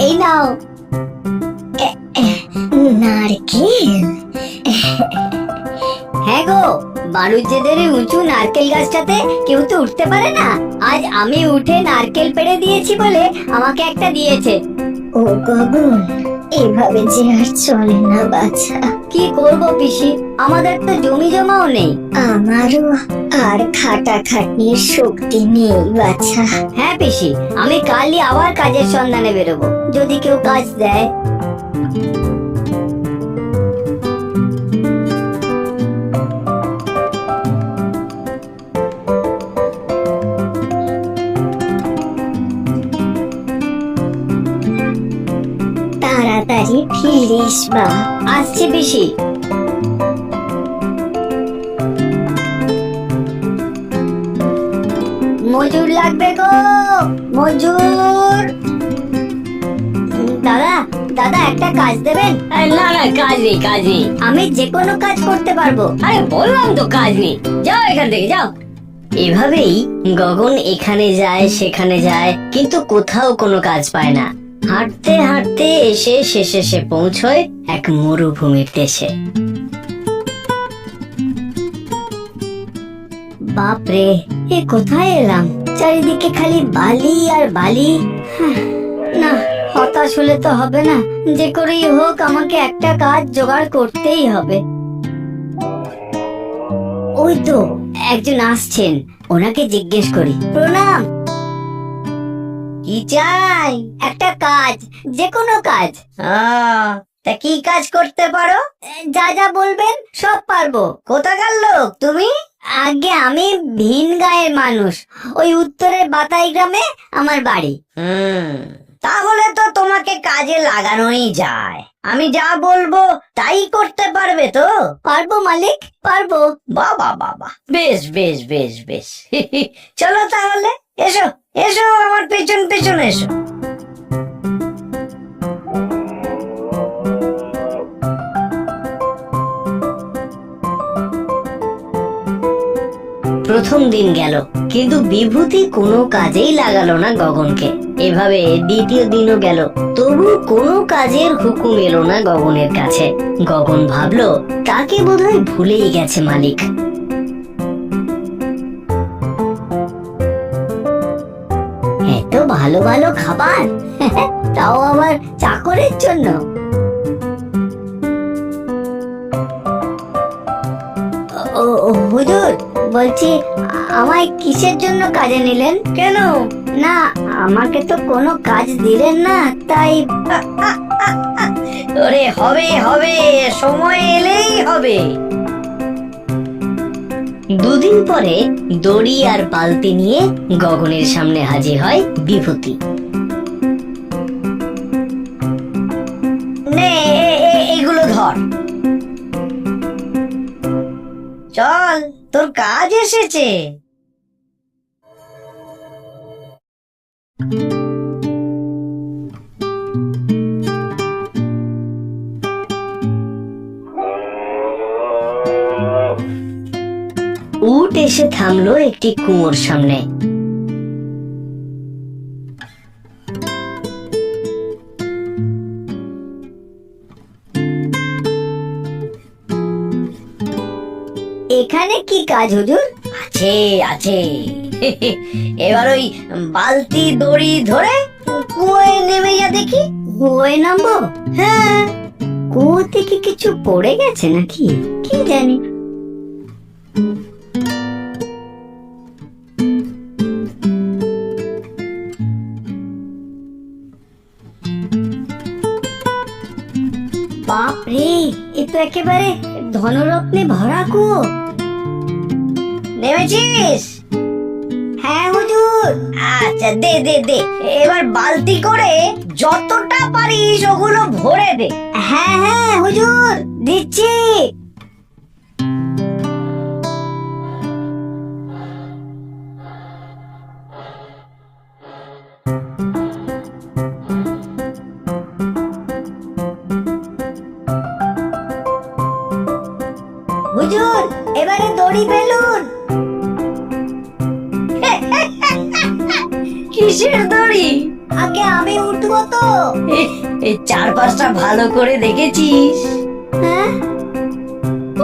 এই নাও। নারকেল? হ্যাঁ গো, বাড়ুজ্যেদের এই উঁচু নারকেল গাছটাতে কেউ তো উঠতে পারে না। আজ আমি উঠে নারকেল পেড়ে দিয়েছি বলে আমাকে একটা দিয়েছে। ও গগন, এভাবে যে আর চলে না বাছা। কি করবো পিসি, আমাদের তো জমি জমাও নেই। আমারও আর খাটাখাটনির শক্তি নেই বাছা। হ্যাঁ পিসি, আমি কালই আবার কাজের সন্ধানে বেরোবো, যদি কেউ কাজ দেয়। তাড়াতাড়ি ফিরিস বা। আসছে পিসি। মজুর লাগবে গো, মজুর। দাদা, দাদা একটা কাজ দেবেন? না না, কাজ নেই, কাজ নেই। আমি যে কোনো কাজ করতে পারবো। আরে বললাম তো কাজ নেই, যাও এখান থেকে যাও। এভাবেই গগন এখানে যায় সেখানে যায়, কিন্তু কোথাও কোনো কাজ পায় না। হাঁটতে হাঁটতে এসে শেষে সে পৌঁছয় এক মরুভূমির দেশে। বাপরে, এ কোথায় এলাম? চারিদিকে খালি বালি আর বালি। না, হতাশ হলে তো হবে না, যে করেই হোক আমাকে একটা কাজ জোগাড় করতেই হবে। ওই তো একজন আসছেন, ওনাকে জিজ্ঞেস করি। প্রণাম। কি চাই? একটা কাজ, যে কোনো কাজ। তা কি কাজ করতে পারো? যা যা বলবেন সব পারবো। কোথাকার লোক তুমি? আগে আমি ভিন গাঁয়ের মানুষ, ওই উত্তরের বাতাই গ্রামে আমার বাড়ি। তাহলে তো তোমাকে কাজে লাগানোই যায়। আমি যা বলবো তাই করতে পারবে তো? পারবো মালিক, পারবো। বাবা বাবা, বেশ বেশ বেশ বেশ। চলো তাহলে, এসো এসো, আমার পেছন পেছন এসো। প্রথম দিন গেল, কিন্তু বিভূতি কোনো কাজেই লাগালো না গগনকে। এভাবে দ্বিতীয় দিনও গেল, তবু কোনো কাজের হুকুম এলো না গগনের কাছে। গগন ভাবলো তাকে বোধহয় ভুলেই গেছে মালিক। এত ভালো ভালো খাবার, তাও আবার চাকরের জন্য। হুজুর, বলছি আমায় কিসের জন্য কাজে নিলেন? কেন? না, আমাকে তো কোনো কাজ দিলেন না, তাই। ওরে হবে হবে, সময় এলেই হবে। দুদিন পরে দড়ি আর বালতি নিয়ে গগনের সামনে হাজির হয় বিভূতি। নে এগুলো ধর, চল তোর কাজ এসেছে। উট এসে থামলো একটি কুয়োর সামনে। এখানে কি কাজ হুজুর? আছে আছে, এবার ওই বালতি দড়ি ধরে কুয়োয় নেমে যা দেখি। কুয়োয় নামবো? হ্যাঁ। কুয়ো থেকে কিছু পড়ে গেছে নাকি, কি জানি। বাপরে, এ তো একেবারে ধনরত্নে ভরা কুয়ো। নেমেছিস? হ্যাঁ হুজুর। আচ্ছা দে দে দে, এবার বালতি করে যতটা পারিস ওগুলো ভরে দে। হ্যাঁ হ্যাঁ হুজুর, দিচ্ছি। হুজুর, এবারে দড়ি ফেলুন। কিসের দড়ি? আগে আমি উঠবো তো। এই চারপাশটা ভালো করে দেখেছিস? হ্যাঁ?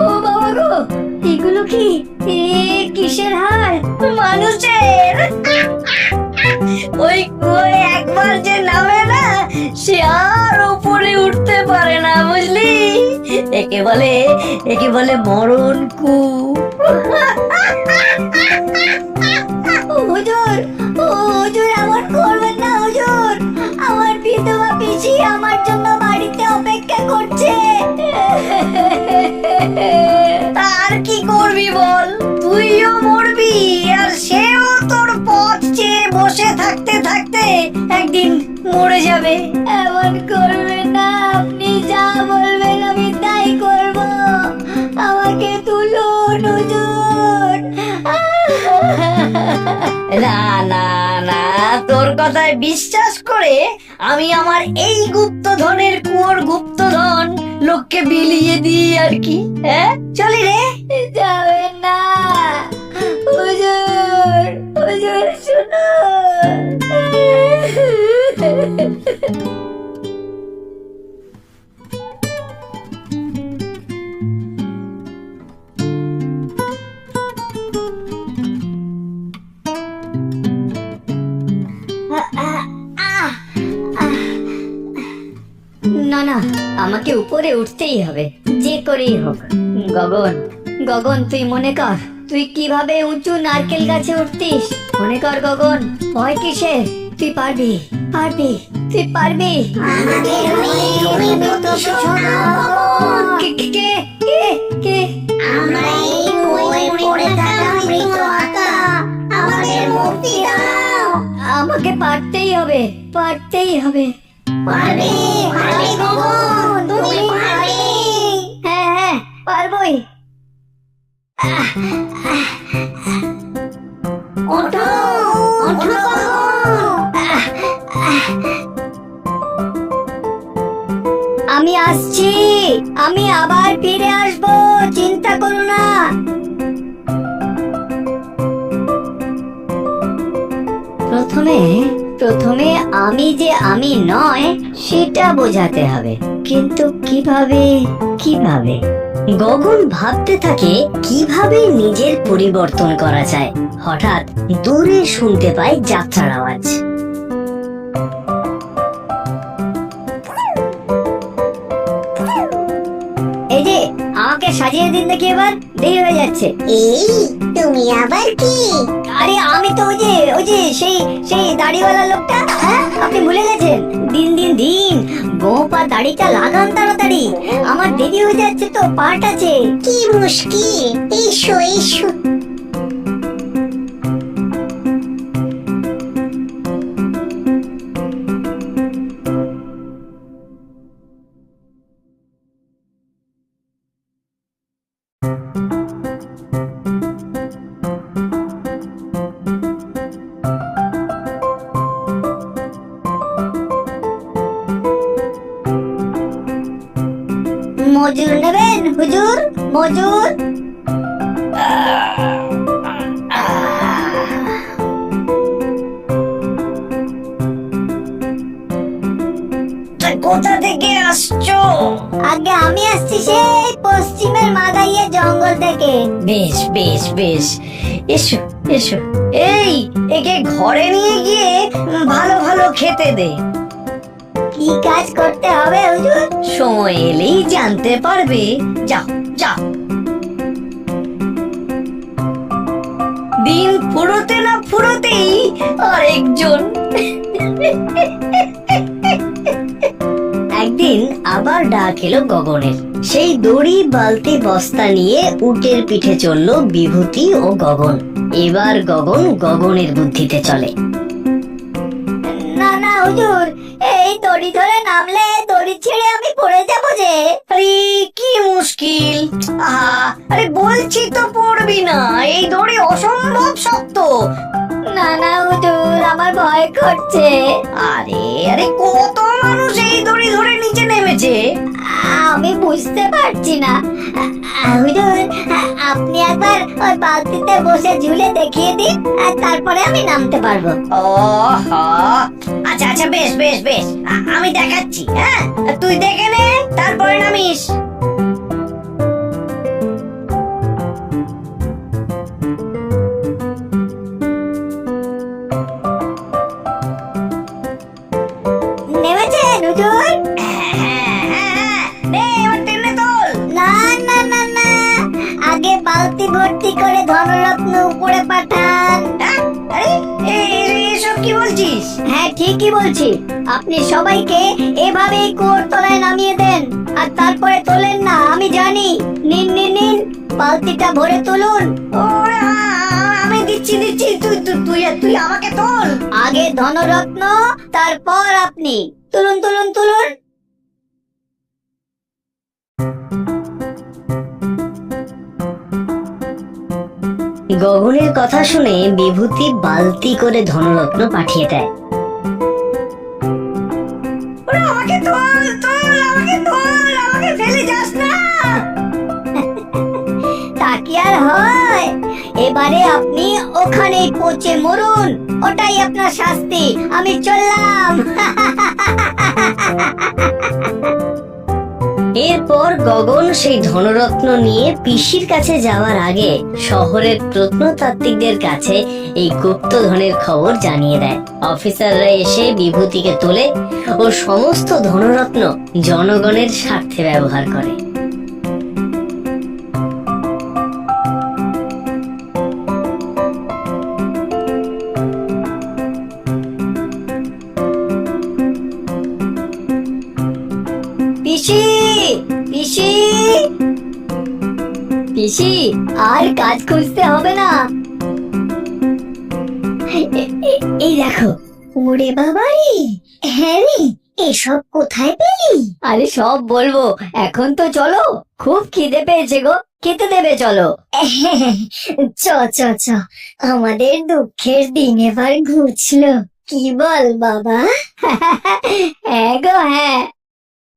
ও বাবা গো, এগুলো কি? কিসের হাড়? মানুষের। ওই কুয়োয় একবার যে নামে না, সে আর উপরে উঠতে পারে না, বুঝলি? একে বলে মরণ কূপ। হুজুর, হুজুর এমন করবেন না হুজুর। আমার বিধবা পিসি আমার জন্য বাড়িতে অপেক্ষা করছে। তার কি করবি বল? তুইও মরবি, আর সেও তোর পথ চেয়ে বসে থাকতে থাকতে একদিন মরে যাবে। এমন করবেন না, আপনি যা বলবেন আমি তাই করব। আমাকে তুলুন হুজুর। না না না, তোর কথায় বিশ্বাস করে আমি আমার এই গুপ্তধনের কুয়োর গুপ্তধন লোককে বিলিয়ে দিই আর কি। হ্যাঁ, চলি রে। যাবেন না হুজুর, হুজুর শুনুন। না না, আমাকে উপরে উঠতেই হবে, যে করেই হোক। গগন, গগন তুই মনে কর, তুই কিভাবে উঁচু নারকেল গাছে উঠতিস। মনে কর গগন, ভয় কিসের? তুই পারবি, পারবি, তুই পারবি। কে কে কে কে কে? আমাকে পারতেই হবে, পারতেই হবে। হ্যাঁ হ্যাঁ, পারবোই। আমি আসছি, আমি আবার ফিরে আসবো, চিন্তা করো না। প্রথমে আমি যে আমি নয় সেটা বোঝাতে হবে, কিন্তু কিভাবে? গগন ভাবতে থাকে কিভাবে নিজের পরিবর্তন করা যায়। হঠাৎ দূরে শুনতে পায় যাত্রার আওয়াজ। এই যে, আমাকে সাজিয়ে দিন দেখি, এবার দেরি হয়ে যাচ্ছে। এই তুমি আবার কি? আরে আমি তো ওই যে সেই দাড়িওয়ালা লোকটা। হ্যাঁ, আপনি ভুলে গেছেন? দিন গোপা দাড়িটা লাগান তাড়াতাড়ি, আমার দেরি হয়ে যাচ্ছে তো, পার্ট আছে। কি মুশকিল, এসো এসো। মজুর নেবেন হুজুর? মজুর? কোথা থেকে আসছো? আগে আমি আসছি সেই পশ্চিমের মাদাইয়ে জঙ্গল থেকে। বেশ বেশ বেশ, এসো এসো। এই, একে ঘরে নিয়ে গিয়ে ভালো ভালো খেতে দে। কি কাজ করতে হবে হুজুর? সময় এলেই জানতে পারবে। যাও যাও। দিন ফুরোতে না ফুরোতেই আরেকজন। একদিন আবার ডাক এলো গগনের। সেই দড়ি বালতি বস্তা নিয়ে উটের পিঠে চললো বিভূতি ও গগন। এবার গগনের বুদ্ধিতে চলে। না না হুজুর, এই দড়ি ধরে নামলে দড়ি ছেড়ে আমি পড়ে যাব যে। আরে কি মুশকিল! আরে বলছি তো পড়বি না, এই দড়ি অসম্ভব শক্ত। না না হুজুর, আমার ভয় করছে। আরে আরে, কত মানুষ এই দড়ি ধরে নিচে নেমেছে। আমি বুঝতে পারছি না। হুজুর, আপনি একবার ওই বালতিতে বসে ঝুলে দেখিয়ে দিন, আর তারপরে আমি নামতে পারবো। ও আচ্ছা আচ্ছা, বেশ বেশ বেশ, আমি দেখাচ্ছি। হ্যাঁ, তুই দেখে নে, তারপরে নামিস। নেমেছেন হুজুর? নে, এবার টেনে তোল। না না না না, আগে বালতি ভর্তি করে ধনরত্ন উপরে পাঠান। আরে, এসব কি বলছিস? হ্যাঁ, ঠিকই বলছি। আপনি সবাইকে এভাবেই কুয়োর তলায় নামিয়ে দেন, আর তারপরে তোলেন না, আমি জানি। নিন নিন নিন, বালতিটা ভরে তুলুন। ওরে, আমি দিচ্ছি দিচ্ছি, তুই আমাকে তোল। আগে ধনরত্ন, তারপর আপনি। তুলুন তুলুন তুলুন। গগনের কথা শুনে বিভূতি বালতি করে ধনরত্ন পাঠিয়ে দেয়। ওরে, আমাকে তোল তোল, আমাকে তোল, আমাকে ফেলে যাস না। তা কি আর হয়? এবারে আপনি ওখানেই পচে মরুন, ওটাই আপনার শাস্তি। আমি চললাম। এরপর গগন সেই ধনরত্ন নিয়ে পিসির কাছে যাওয়ার আগে শহরের প্রত্নতাত্ত্বিকদের কাছে এই গুপ্তধনের খবর জানিয়ে দেয়। অফিসাররা এসে বিভূতিকে তোলে ও সমস্ত ধনরত্ন জনগণের স্বার্থে ব্যবহার করে। পিসি, পিসি, পিসি, আর কাজ খুঁজতে হবে না। এই দেখো। ওরে বাবা রে, হ্যাঁ রে, এসব কোথায় পেলি? আরে সব বলবো, এখন তো চলো। খুব খিদে পেয়েছে গো, খেতে দেবে চলো। চ চ চ, আমাদের দুঃখের দিন এবার ঘুচলো, কি বল বাবা? হ্যাঁ গো হ্যাঁ।